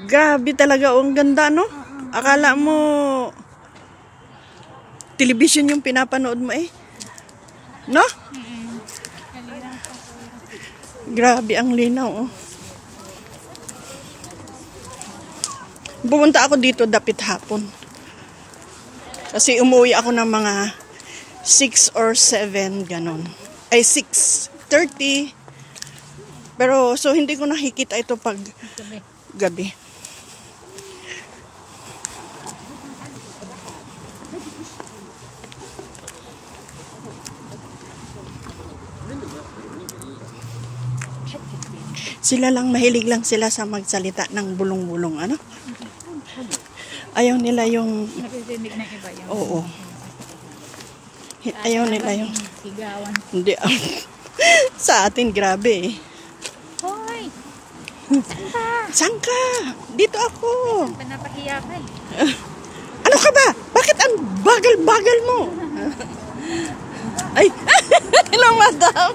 Grabe talaga, oh, ang ganda, no? Akala mo television yung pinapanood mo eh. No? Grabe ang linaw, oh. Pumunta ako dito dapit hapon. Kasi umuwi ako ng mga 6 or 7, ganon. Ay, 6:30. Pero, so hindi ko nakikita ito pag gabi. Sila lang, mahilig lang sila sa magsalita ng bulong-bulong, ano? Ayaw nila yung... Naririnig ng iba yung... Oo. Ayaw nila yung... Sigawan. Hindi. Sa atin, grabe eh. Hoy! Saan ka? Saan ka? Dito ako. Panapahiya ka eh. Ano ka ba? Bakit ang bagal-bagal mo? Ay! Hello, madam!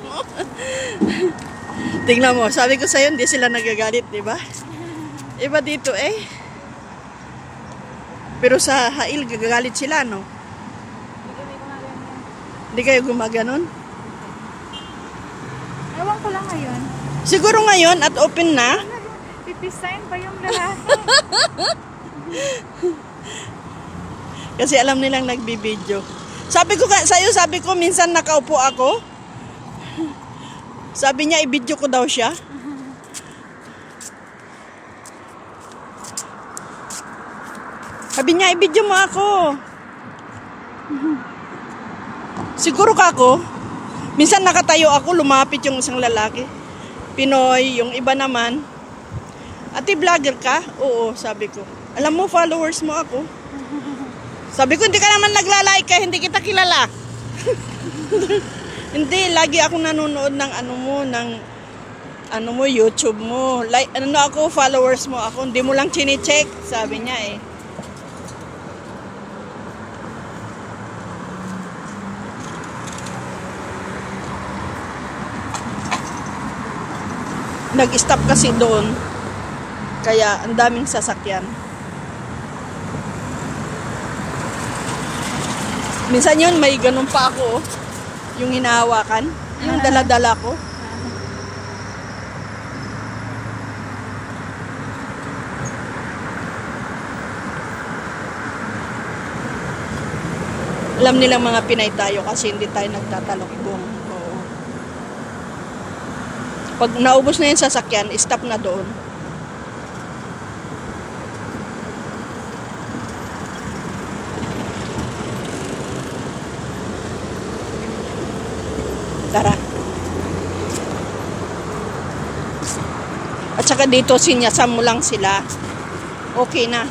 Tingnan mo, sabi ko sa'yo, hindi sila nagagalit, di ba? Iba dito eh. Pero sa Hail, gagalit sila, no? Hindi kayo gumaganon? Ewan ko lang ngayon. Siguro ngayon at open na. Pipisain pa yung lalaki. Kasi alam nilang nagbibideo. Sabi ko sa'yo, sabi ko, minsan nakaupo ako. Sabi niya, i-video ko daw siya. Sabi niya, i-video mo ako. Siguro ka ako. Minsan nakatayo ako, lumapit yung isang lalaki. Pinoy, yung iba naman. Ate, vlogger ka? Oo, sabi ko. Alam mo, followers mo ako. Sabi ko, hindi ka naman nagla-like ka, hindi kita kilala. Hindi, lagi ako nanonood ng YouTube mo. Like, ako, followers mo ako. Hindi mo lang chine-check, sabi niya eh. Nag-stop kasi doon. Kaya, ang daming sasakyan. Minsan yun, may ganun pa ako, yung hinahawakan, yung dala-dala ko. Alam nilang mga Pinay tayo kasi hindi tayo nagtatalokbong. Oo. Pag naubos na yung sasakyan, stop na doon. Tara. At saka dito, sinyasam mo lang sila. Okay na.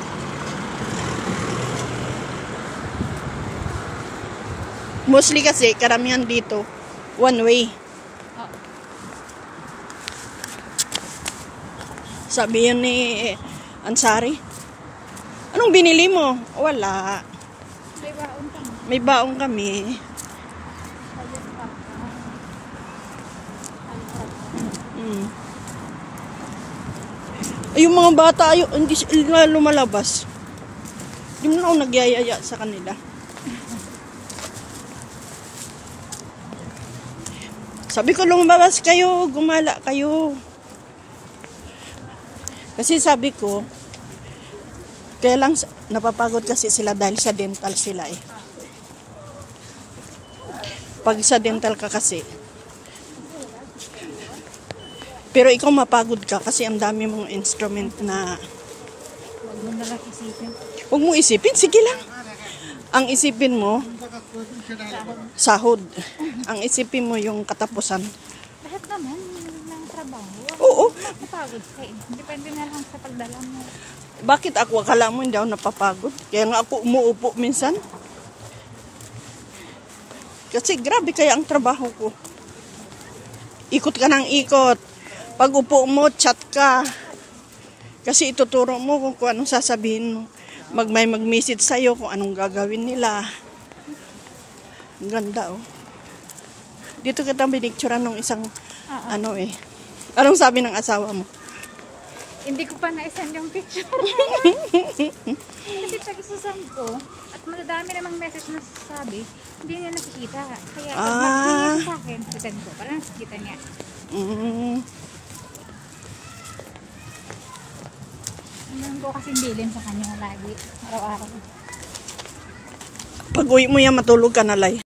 Mostly kasi, karamihan dito, one way. Sabi yun ni Ansari. Anong binili mo? Wala. May baon kami. May baong kami. Ay, yung mga bata, hindi sila lumalabas. Hindi mo na ako nagyayaya sa kanila. Sabi ko, lumabas kayo, gumala kayo. Kasi sabi ko, kaya lang napapagod kasi sila dahil sa dental sila eh. Pag sa dental ka kasi, pero ikaw mapagod ka kasi ang dami mong instrument na... Huwag mo nalang isipin. Huwag mo isipin, sige lang. Ang isipin mo, sahod. Ang isipin mo yung katapusan. Lahat naman ng trabaho. Oo. Mapapagod ka eh. Depende na lang sa pagdala mo. Bakit ako? Akala mo hindi ako napapagod? Kaya nga ako umuupo minsan. Kasi grabe kaya ang trabaho ko. Ikot ka ng ikot. Pag upo mo, chat ka. Kasi ituturo mo kung anong sasabihin mo. May mag-message sa'yo kung anong gagawin nila. Ang ganda, oh. Dito kita binicturan ng isang, ano eh. Anong sabi ng asawa mo? Hindi ko pa na-send yung picture. Kasi pag isusend ko, at madadami namang message na sasabi, hindi niya nakikita. Kaya pag mag-send sa akin, sisend ko. Para nakikita niya. Ano ko kasing bilin sa kanya lagi. Araw-araw. Pag uwi mo yan, matulog ka na, Lay.